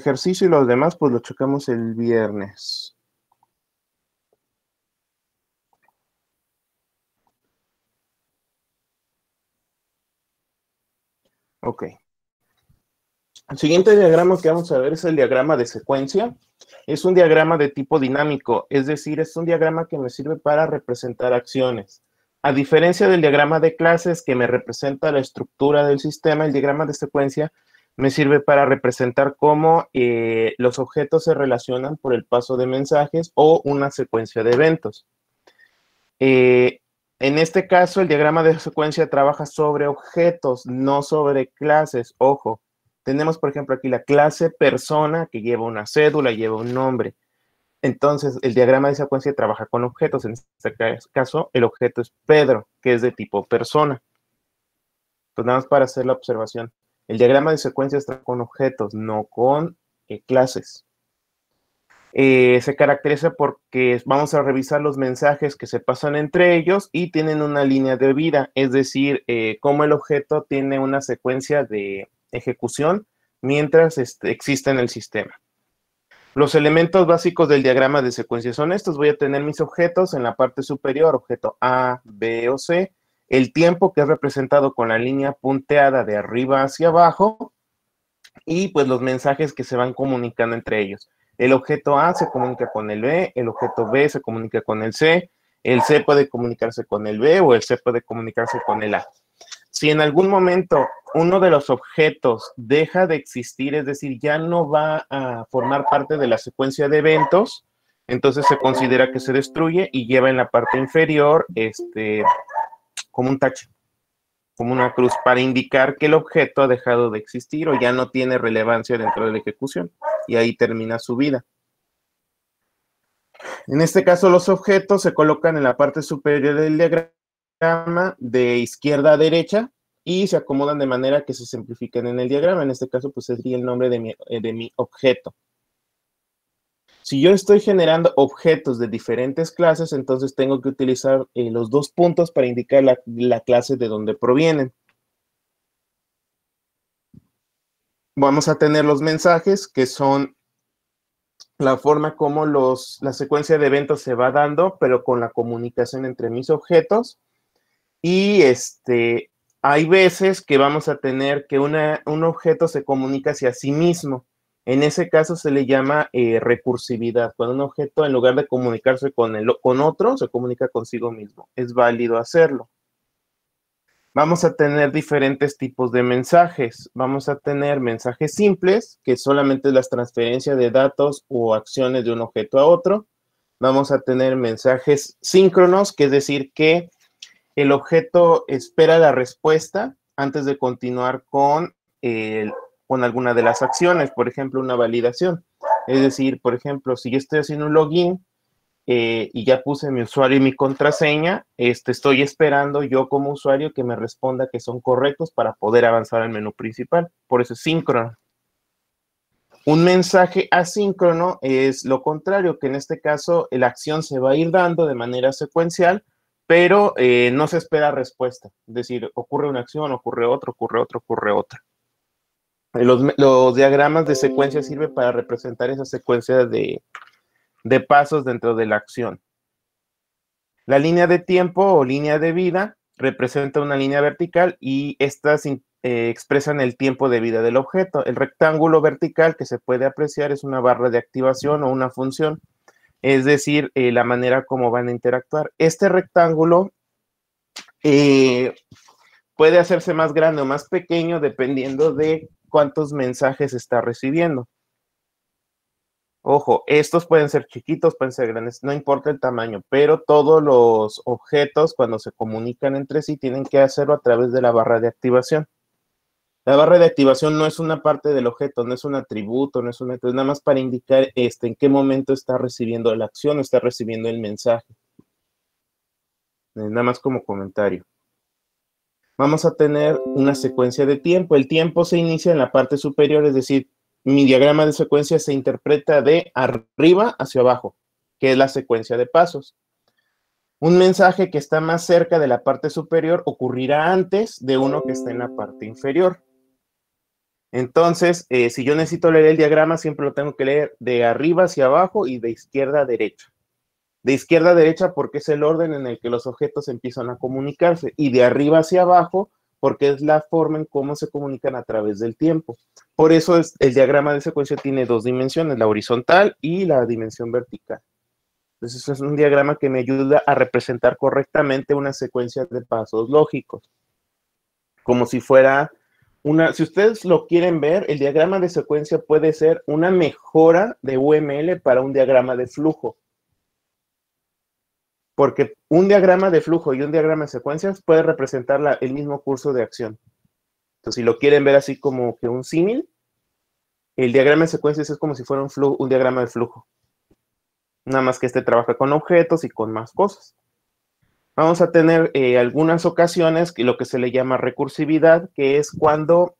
ejercicio y los demás, pues lo checamos el viernes. Ok. El siguiente diagrama que vamos a ver es el diagrama de secuencia. Es un diagrama de tipo dinámico, es decir, es un diagrama que me sirve para representar acciones. A diferencia del diagrama de clases que me representa la estructura del sistema, el diagrama de secuencia me sirve para representar cómo los objetos se relacionan por el paso de mensajes o una secuencia de eventos. En este caso, el diagrama de secuencia trabaja sobre objetos, no sobre clases. Ojo, tenemos, por ejemplo, aquí la clase persona que lleva una cédula, lleva un nombre. Entonces, el diagrama de secuencia trabaja con objetos. En este caso, el objeto es Pedro, que es de tipo persona. Pues nada más para hacer la observación. El diagrama de secuencia está con objetos, no con clases. Se caracteriza porque vamos a revisar los mensajes que se pasan entre ellos y tienen una línea de vida, es decir, cómo el objeto tiene una secuencia de ejecución mientras existe en el sistema. Los elementos básicos del diagrama de secuencia son estos. Voy a tener mis objetos en la parte superior, objeto A, B o C, el tiempo que es representado con la línea punteada de arriba hacia abajo y pues los mensajes que se van comunicando entre ellos. El objeto A se comunica con el B, el objeto B se comunica con el C puede comunicarse con el B o el C puede comunicarse con el A. Si en algún momento uno de los objetos deja de existir, es decir, ya no va a formar parte de la secuencia de eventos, entonces se considera que se destruye y lleva en la parte inferior como un tache, como una cruz, para indicar que el objeto ha dejado de existir o ya no tiene relevancia dentro de la ejecución, y ahí termina su vida. En este caso, los objetos se colocan en la parte superior del diagrama de izquierda a derecha y se acomodan de manera que se simplifiquen en el diagrama. En este caso, pues sería el nombre de mi objeto. Si yo estoy generando objetos de diferentes clases, entonces tengo que utilizar los dos puntos para indicar la clase de donde provienen. Vamos a tener los mensajes, que son la forma como la secuencia de eventos se va dando, pero con la comunicación entre mis objetos. Y hay veces que vamos a tener que un objeto se comunica hacia sí mismo. En ese caso se le llama recursividad. Cuando un objeto, en lugar de comunicarse con otro, se comunica consigo mismo. Es válido hacerlo. Vamos a tener diferentes tipos de mensajes. Vamos a tener mensajes simples, que solamente es la transferencia de datos o acciones de un objeto a otro. Vamos a tener mensajes síncronos, que es decir, que el objeto espera la respuesta antes de continuar con alguna de las acciones, por ejemplo, una validación. Es decir, por ejemplo, si yo estoy haciendo un login y ya puse mi usuario y mi contraseña, estoy esperando yo como usuario que me responda que son correctos para poder avanzar al menú principal. Por eso es síncrono. Un mensaje asíncrono es lo contrario, que en este caso la acción se va a ir dando de manera secuencial, pero no se espera respuesta. Es decir, ocurre una acción, ocurre otra, ocurre otra, ocurre otra. Los diagramas de secuencia sirven para representar esa secuencia de pasos dentro de la acción. La línea de tiempo o línea de vida representa una línea vertical y estas expresan el tiempo de vida del objeto. El rectángulo vertical que se puede apreciar es una barra de activación o una función, es decir, la manera como van a interactuar. Este rectángulo puede hacerse más grande o más pequeño dependiendo de cuántos mensajes está recibiendo. Ojo, estos pueden ser chiquitos, pueden ser grandes, no importa el tamaño, pero todos los objetos cuando se comunican entre sí tienen que hacerlo a través de la barra de activación. La barra de activación no es una parte del objeto, no es un atributo, no es nada más para indicar en qué momento está recibiendo la acción o está recibiendo el mensaje. Nada más como comentario. Vamos a tener una secuencia de tiempo. El tiempo se inicia en la parte superior, es decir, mi diagrama de secuencia se interpreta de arriba hacia abajo, que es la secuencia de pasos. Un mensaje que está más cerca de la parte superior ocurrirá antes de uno que está en la parte inferior. Entonces, si yo necesito leer el diagrama, siempre lo tengo que leer de arriba hacia abajo y de izquierda a derecha. De izquierda a derecha porque es el orden en el que los objetos empiezan a comunicarse, y de arriba hacia abajo porque es la forma en cómo se comunican a través del tiempo. Por eso el diagrama de secuencia tiene dos dimensiones, la horizontal y la dimensión vertical. Entonces, es un diagrama que me ayuda a representar correctamente una secuencia de pasos lógicos. Como si fuera si ustedes lo quieren ver, el diagrama de secuencia puede ser una mejora de UML para un diagrama de flujo. Porque un diagrama de flujo y un diagrama de secuencias puede representar el mismo curso de acción. Entonces, si lo quieren ver así como que un símil, el diagrama de secuencias es como si fuera un diagrama de flujo. Nada más que este trabaja con objetos y con más cosas. Vamos a tener algunas ocasiones que lo que se le llama recursividad, que es cuando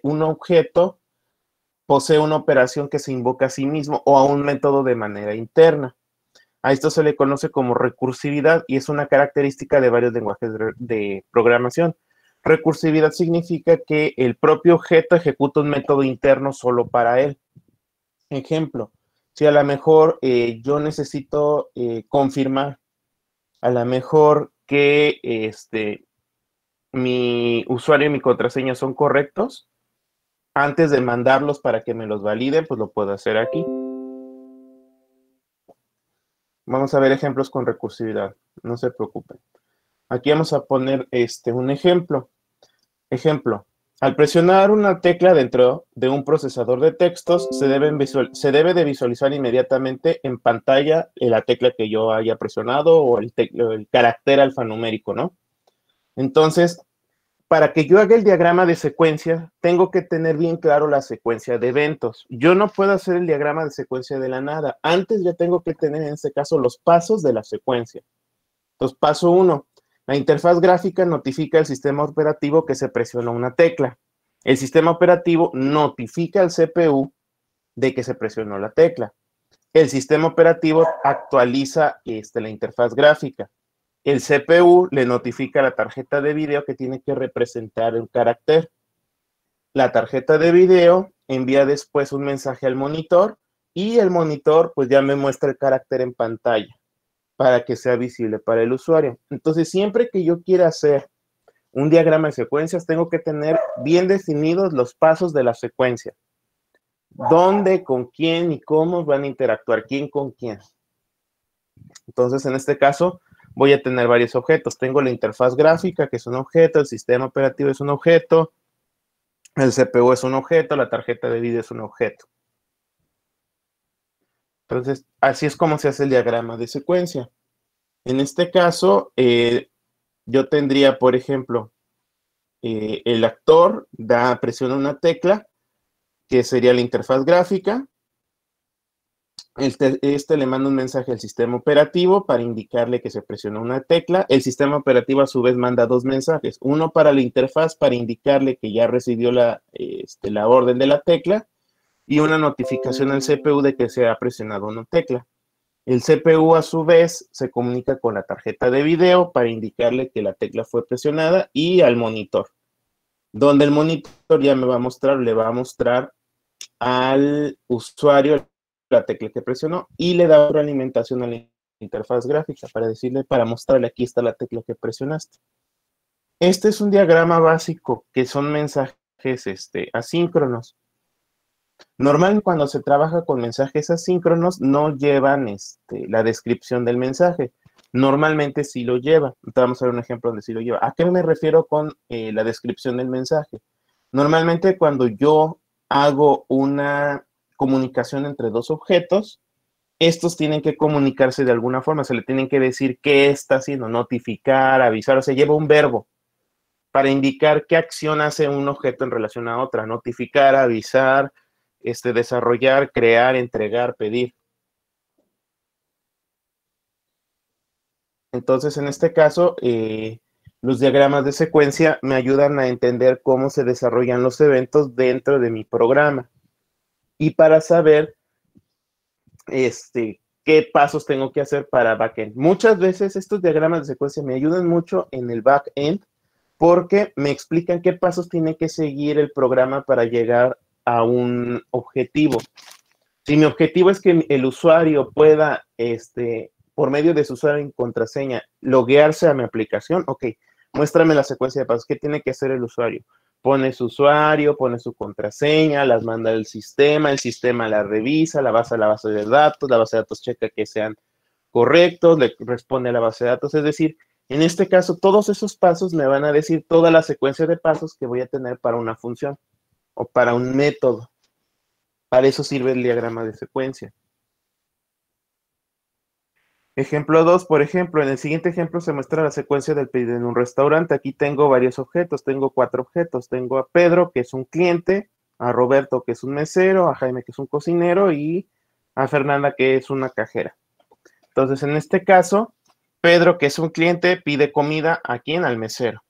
un objeto posee una operación que se invoca a sí mismo o a un método de manera interna. A esto se le conoce como recursividad y es una característica de varios lenguajes de programación. Recursividad significa que el propio objeto ejecuta un método interno solo para él. Ejemplo, si a lo mejor yo necesito confirmar a lo mejor que mi usuario y mi contraseña son correctos, antes de mandarlos para que me los validen, pues lo puedo hacer aquí. Vamos a ver ejemplos con recursividad, no se preocupen. Aquí vamos a poner un ejemplo. Ejemplo, al presionar una tecla dentro de un procesador de textos, se debe de visualizar inmediatamente en pantalla la tecla que yo haya presionado o el carácter alfanumérico, ¿no? Entonces, para que yo haga el diagrama de secuencia, tengo que tener bien claro la secuencia de eventos. Yo no puedo hacer el diagrama de secuencia de la nada. Antes ya tengo que tener, en este caso, los pasos de la secuencia. Entonces, paso 1. La interfaz gráfica notifica al sistema operativo que se presionó una tecla. El sistema operativo notifica al CPU de que se presionó la tecla. El sistema operativo actualiza la interfaz gráfica. El CPU le notifica a la tarjeta de video que tiene que representar un carácter. La tarjeta de video envía después un mensaje al monitor y el monitor pues ya me muestra el carácter en pantalla para que sea visible para el usuario. Entonces, siempre que yo quiera hacer un diagrama de secuencias, tengo que tener bien definidos los pasos de la secuencia. Dónde, con quién y cómo van a interactuar, quién con quién. Entonces, en este caso, voy a tener varios objetos. Tengo la interfaz gráfica, que es un objeto, el sistema operativo es un objeto, el CPU es un objeto, la tarjeta de video es un objeto. Entonces, así es como se hace el diagrama de secuencia. En este caso, yo tendría, por ejemplo, el actor presiona una tecla, que sería la interfaz gráfica. Le manda un mensaje al sistema operativo para indicarle que se presionó una tecla. El sistema operativo a su vez manda dos mensajes, uno para la interfaz para indicarle que ya recibió la orden de la tecla y una notificación al CPU de que se ha presionado una tecla. El CPU a su vez se comunica con la tarjeta de video para indicarle que la tecla fue presionada y al monitor, donde el monitor ya le va a mostrar al usuario la tecla que presionó y le da otra alimentación a la interfaz gráfica para mostrarle aquí está la tecla que presionaste. Este es un diagrama básico que son mensajes asíncronos. Normalmente cuando se trabaja con mensajes asíncronos no llevan la descripción del mensaje. Normalmente sí lo lleva. Entonces vamos a ver un ejemplo donde sí lo lleva. ¿A qué me refiero con la descripción del mensaje? Normalmente cuando yo hago una comunicación entre dos objetos, estos tienen que comunicarse de alguna forma, se le tienen que decir qué está haciendo, notificar, avisar, o sea, lleva un verbo para indicar qué acción hace un objeto en relación a otra, notificar, avisar, desarrollar, crear, entregar, pedir. Entonces, en este caso, los diagramas de secuencia me ayudan a entender cómo se desarrollan los eventos dentro de mi programa y para saber qué pasos tengo que hacer para backend. Muchas veces estos diagramas de secuencia me ayudan mucho en el backend porque me explican qué pasos tiene que seguir el programa para llegar a un objetivo. Si mi objetivo es que el usuario pueda, por medio de su usuario y contraseña, loguearse a mi aplicación, ok, muéstrame la secuencia de pasos. ¿Qué tiene que hacer el usuario? Pone su usuario, pone su contraseña, las manda al sistema, el sistema la revisa, la base a la base de datos checa que sean correctos, le responde a la base de datos. Es decir, en este caso, todos esos pasos me van a decir toda la secuencia de pasos que voy a tener para una función o para un método. Para eso sirve el diagrama de secuencia. Ejemplo 2, por ejemplo, en el siguiente ejemplo se muestra la secuencia del pedido en un restaurante. Aquí tengo varios objetos, tengo 4 objetos. Tengo a Pedro, que es un cliente, a Roberto, que es un mesero, a Jaime, que es un cocinero, y a Fernanda, que es una cajera. Entonces, en este caso, Pedro, que es un cliente, pide comida a quién, al mesero.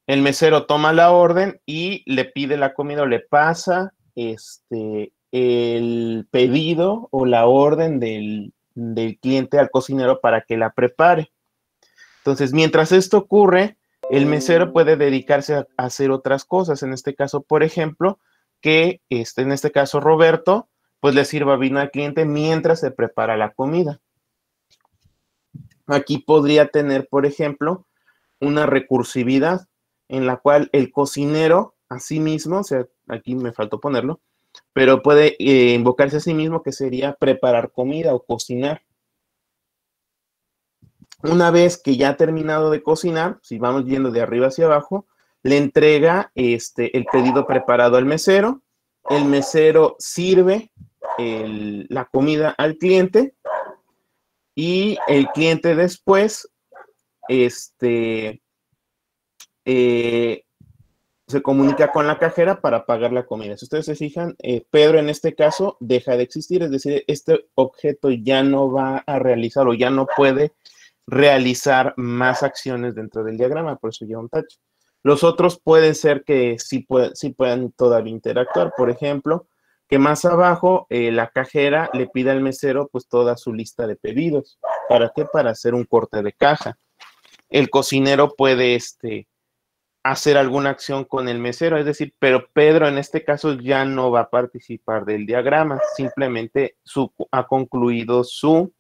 El mesero toma la orden y le pide la comida o le pasa el pedido o la orden del cliente al cocinero para que la prepare. Entonces, mientras esto ocurre, el mesero puede dedicarse a hacer otras cosas. En este caso, por ejemplo, que en este caso Roberto, pues le sirva vino al cliente mientras se prepara la comida. Aquí podría tener, por ejemplo, una recursividad en la cual el cocinero a sí mismo, o sea, aquí me faltó ponerlo, pero puede invocarse a sí mismo, que sería preparar comida o cocinar. Una vez que ya ha terminado de cocinar, si vamos yendo de arriba hacia abajo, le entrega el pedido preparado al mesero. El mesero sirve la comida al cliente y el cliente después se comunica con la cajera para pagar la comida. Si ustedes se fijan, Pedro en este caso deja de existir, es decir, este objeto ya no va a realizar o ya no puede realizar más acciones dentro del diagrama, por eso lleva un tacho. Los otros pueden ser que sí puedan todavía interactuar, por ejemplo, que más abajo la cajera le pida al mesero pues toda su lista de pedidos. ¿Para qué? Para hacer un corte de caja. El cocinero puede hacer alguna acción con el mesero, es decir, pero Pedro en este caso ya no va a participar del diagrama, simplemente ha concluido su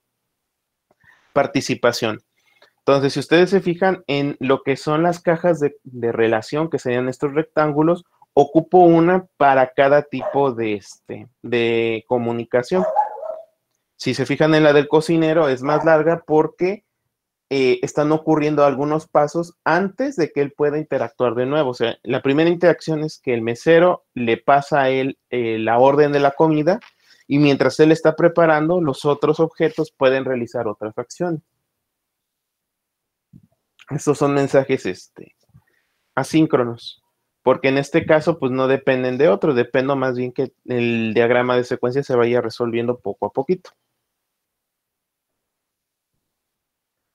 participación. Entonces, si ustedes se fijan en lo que son las cajas de relación, que serían estos rectángulos, ocupo una para cada tipo de comunicación. Si se fijan en la del cocinero, es más larga porque están ocurriendo algunos pasos antes de que él pueda interactuar de nuevo. O sea, la primera interacción es que el mesero le pasa a él la orden de la comida y mientras él está preparando, los otros objetos pueden realizar otras acciones. Estos son mensajes asíncronos, porque en este caso pues no dependen de otros, depende más bien que el diagrama de secuencia se vaya resolviendo poco a poquito.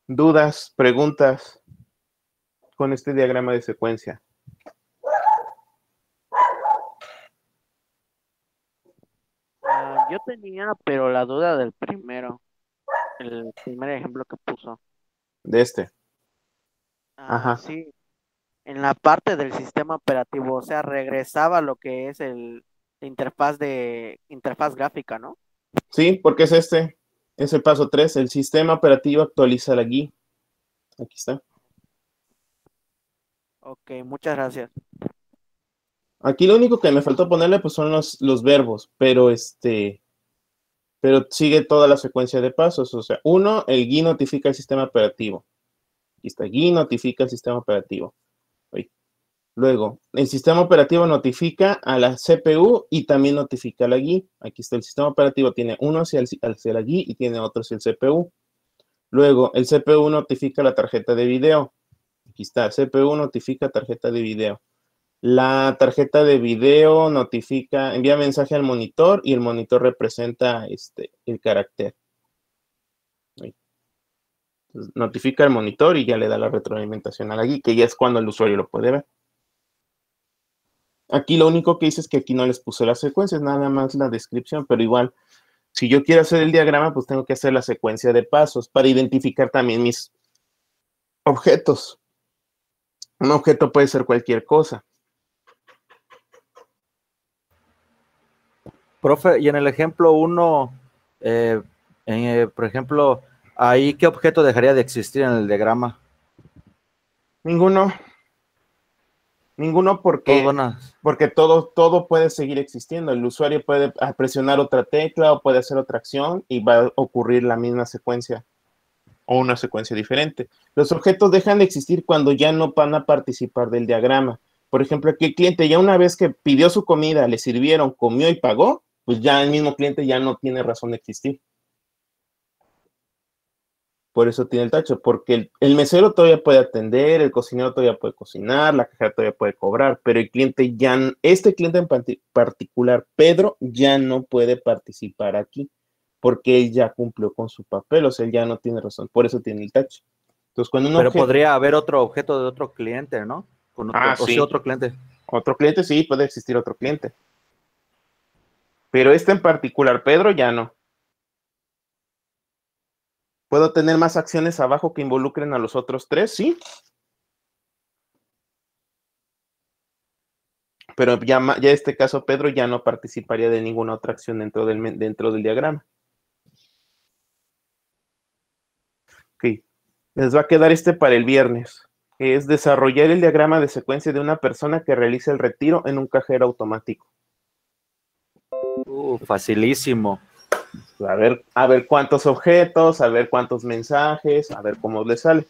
¿Dudas, preguntas con este diagrama de secuencia? Yo tenía, pero la duda del primero, el primer ejemplo que puso. De este. Ajá. Sí, en la parte del sistema operativo, o sea, regresaba lo que es la interfaz gráfica, ¿no? Sí, porque es el paso 3. El sistema operativo actualiza la guía. Aquí está. Ok, muchas gracias. Aquí lo único que me faltó ponerle pues son los verbos, pero sigue toda la secuencia de pasos. O sea, uno, el GUI notifica el sistema operativo. Aquí está, GUI notifica el sistema operativo. Ahí. Luego, el sistema operativo notifica a la CPU y también notifica a la GUI. Aquí está, el sistema operativo tiene uno hacia la GUI y tiene otro hacia el CPU. Luego, el CPU notifica la tarjeta de video. Aquí está, CPU notifica tarjeta de video. La tarjeta de video envía mensaje al monitor y el monitor representa el carácter. Ahí. Entonces, notifica al monitor y ya le da la retroalimentación a la GUI, que ya es cuando el usuario lo puede ver. Aquí lo único que hice es que aquí no les puse las secuencias, nada más la descripción, pero igual, si yo quiero hacer el diagrama, pues tengo que hacer la secuencia de pasos para identificar también mis objetos. Un objeto puede ser cualquier cosa. Profe, y en el ejemplo 1, por ejemplo, ahí, ¿qué objeto dejaría de existir en el diagrama? Ninguno. Ninguno porque, porque todo puede seguir existiendo. El usuario puede presionar otra tecla o puede hacer otra acción y va a ocurrir la misma secuencia o una secuencia diferente. Los objetos dejan de existir cuando ya no van a participar del diagrama. Por ejemplo, aquí el cliente ya una vez que pidió su comida, le sirvieron, comió y pagó, pues ya el mismo cliente ya no tiene razón de existir. Por eso tiene el tacho, porque el mesero todavía puede atender, el cocinero todavía puede cocinar, la cajera todavía puede cobrar, pero el cliente ya, este cliente en particular, Pedro, ya no puede participar aquí, porque él ya cumplió con su papel, o sea, él ya no tiene razón, por eso tiene el tacho. Entonces, cuando un Pero objeto... podría haber otro objeto de otro cliente, ¿no? Con otro, sí. otro cliente. Otro cliente, sí, puede existir otro cliente. Pero este en particular, Pedro, ya no. ¿Puedo tener más acciones abajo que involucren a los otros tres? Sí. Pero ya en este caso, Pedro ya no participaría de ninguna otra acción dentro del diagrama. Ok. Les va a quedar este para el viernes. Es desarrollar el diagrama de secuencia de una persona que realiza el retiro en un cajero automático. Facilísimo. A ver cuántos objetos, a ver cuántos mensajes, a ver cómo le sale.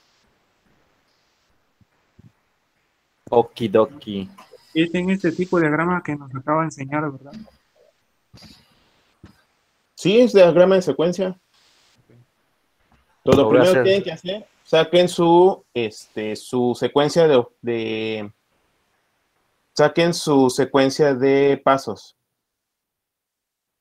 Okidoki. Es en este tipo de diagrama que nos acaba de enseñar, ¿verdad? Sí, es diagrama de secuencia. Lo primero que tienen que hacer, saquen su secuencia saquen su secuencia de pasos.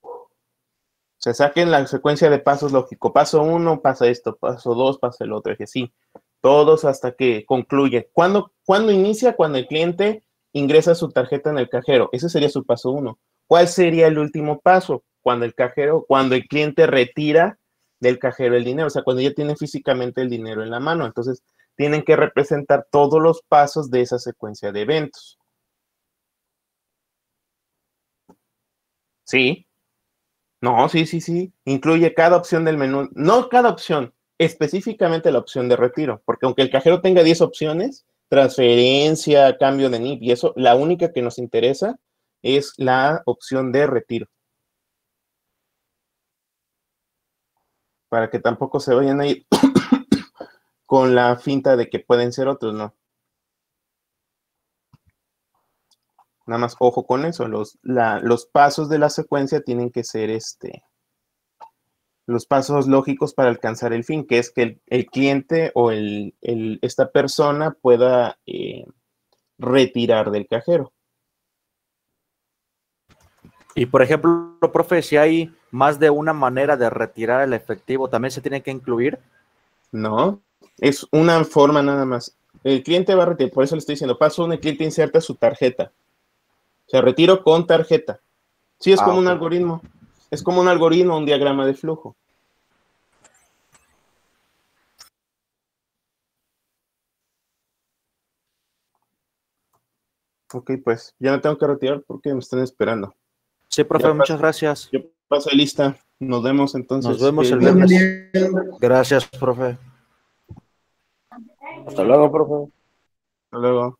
O sea, saquen la secuencia de pasos lógico. Paso 1, pasa esto. Paso 2, pasa el otro. Y así. Todos hasta que concluye. ¿Cuándo inicia? Cuando el cliente ingresa su tarjeta en el cajero. Ese sería su paso 1. ¿Cuál sería el último paso? Cuando el cliente retira del cajero el dinero. O sea, cuando ya tienen físicamente el dinero en la mano. Entonces, tienen que representar todos los pasos de esa secuencia de eventos. ¿Sí? No, sí. Incluye cada opción del menú. No cada opción, específicamente la opción de retiro. Porque aunque el cajero tenga 10 opciones, transferencia, cambio de NIP y eso, la única que nos interesa es la opción de retiro. Para que tampoco se vayan a ir con la finta de que pueden ser otros, no. Nada más ojo con eso. Los pasos de la secuencia tienen que ser los pasos lógicos para alcanzar el fin, que es que el cliente o esta persona pueda retirar del cajero. Y por ejemplo, profe, si hay más de una manera de retirar el efectivo, ¿también se tiene que incluir? No, es una forma nada más. El cliente va a retirar, por eso le estoy diciendo, paso 1, el cliente inserta su tarjeta. O sea, retiro con tarjeta. Sí, es como un algoritmo. Es como un algoritmo, un diagrama de flujo. Ok, pues ya no tengo que retirar porque me están esperando. Sí, profe, muchas gracias. Yo paso lista. Nos vemos entonces. Nos vemos el viernes. Gracias, profe. Hasta luego, profe. Hasta luego.